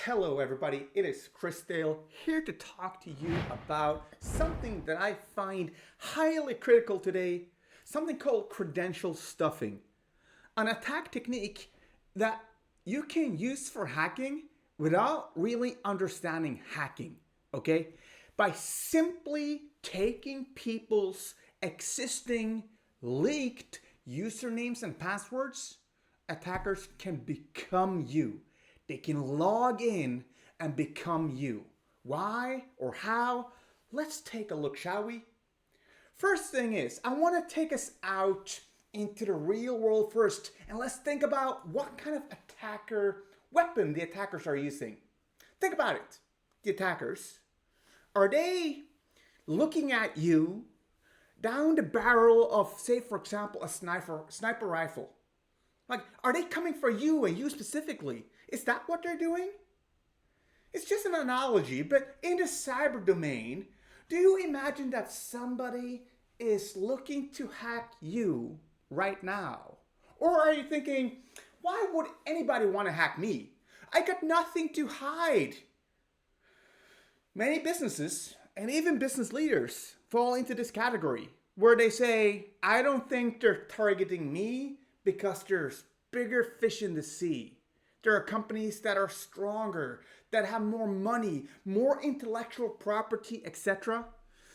Hello everybody, it is Credential here to talk to you about something that I find highly critical today, something called credential stuffing. An attack technique that you can use for hacking without really understanding hacking, okay? By simply taking people's existing leaked usernames and passwords, attackers can become you. They can log in and become you. Why or how? Let's take a look, shall we? First thing is, I want to take us out into the real world first, and let's think about what kind of attacker weapon the attackers are using. Think about it. The attackers, are they looking at you down the barrel of, say, for example, a sniper rifle? Like, are they coming for you and you specifically? Is that what they're doing? It's just an analogy, but in the cyber domain, do you imagine that somebody is looking to hack you right now? Or are you thinking, why would anybody want to hack me? I got nothing to hide. Many businesses and even business leaders fall into this category where they say, I don't think they're targeting me because there's bigger fish in the sea. There are companies that are stronger, that have more money, more intellectual property, etc.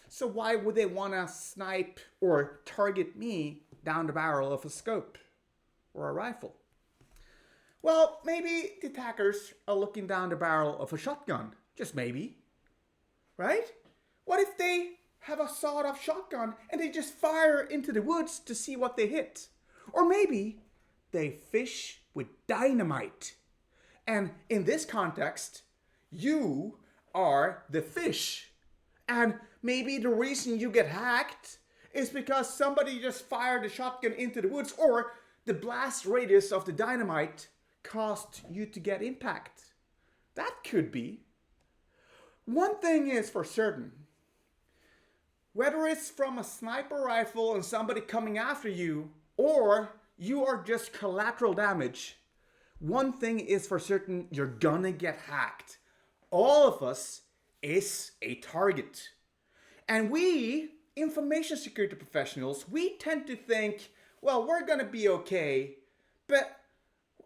So why would they want to snipe or target me down the barrel of a scope or a rifle? Well, maybe the attackers are looking down the barrel of a shotgun. Just maybe. Right? What if they have a sawed-off shotgun and they just fire into the woods to see what they hit? Or maybe they fish with dynamite. And in this context, you are the fish. And maybe the reason you get hacked is because somebody just fired a shotgun into the woods, or the blast radius of the dynamite caused you to get impact. That could be. One thing is for certain. Whether it's from a sniper rifle and somebody coming after you, or you are just collateral damage, one thing is for certain, you're gonna get hacked. All of us is a target. And we, information security professionals, we tend to think, well, we're gonna be okay, but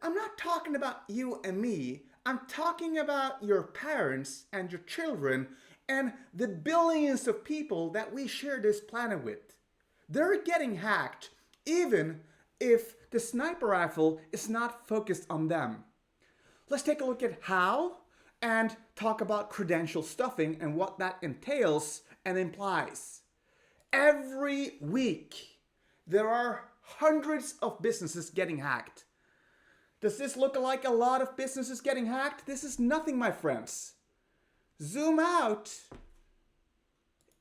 I'm not talking about you and me. I'm talking about your parents and your children and the billions of people that we share this planet with. They're getting hacked, even if the sniper rifle is not focused on them. Let's take a look at how and talk about credential stuffing and what that entails and implies. Every week, there are hundreds of businesses getting hacked. Does this look like a lot of businesses getting hacked? This is nothing, my friends. Zoom out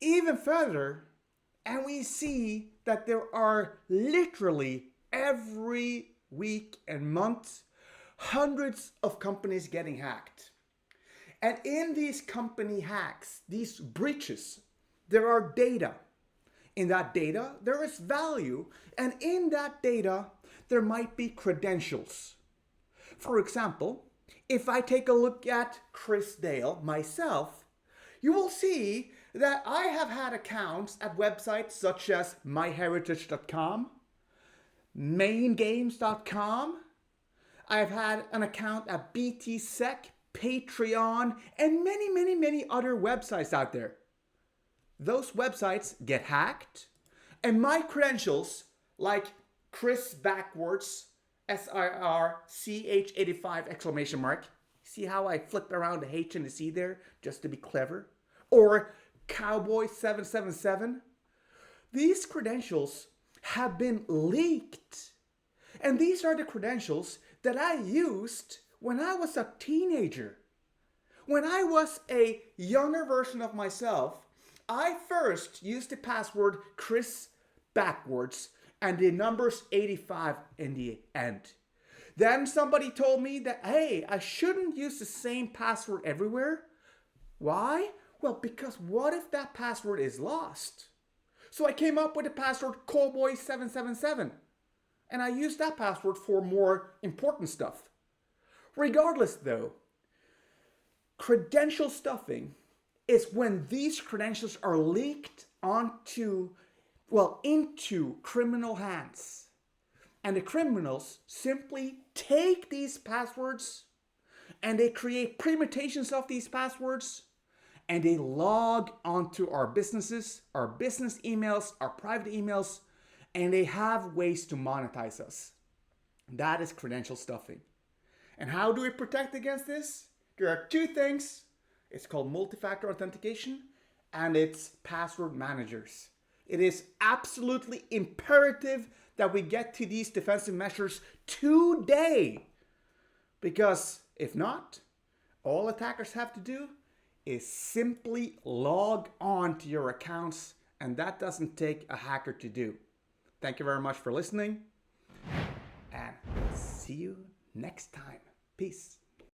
even further, and we see that there are literally every week and month, hundreds of companies getting hacked. And in these company hacks, these breaches, there are data. In that data, there is value. And in that data, there might be credentials. For example, if I take a look at Chris Dale myself, you will see that I have had accounts at websites such as myheritage.com, maingames.com. I've had an account at BTSec, Patreon, and many other websites out there. Those websites get hacked, and my credentials, like Chris backwards, SIRCH85 exclamation mark. See how I flipped around the H and the C there just to be clever? Or Cowboy777. These credentials have been leaked. And these are the credentials that I used when I was a teenager. When I was a younger version of myself, I first used the password Chris backwards and the numbers 85 in the end. Then somebody told me that, hey, I shouldn't use the same password everywhere. Why? Well, because what if that password is lost? So I came up with the password Cowboy777. And I used that password for more important stuff. Regardless though, Credential stuffing is when these credentials are leaked into criminal hands. And the criminals simply take these passwords and they create permutations of these passwords and they log onto our businesses, our business emails, our private emails, and they have ways to monetize us. That is credential stuffing. And how do we protect against this? There are two things. It's called multi-factor authentication and it's password managers. It is absolutely imperative that we get to these defensive measures today. Because if not, all attackers have to do is simply log on to your accounts, and that doesn't take a hacker to do. Thank you very much for listening, and see you next time. Peace.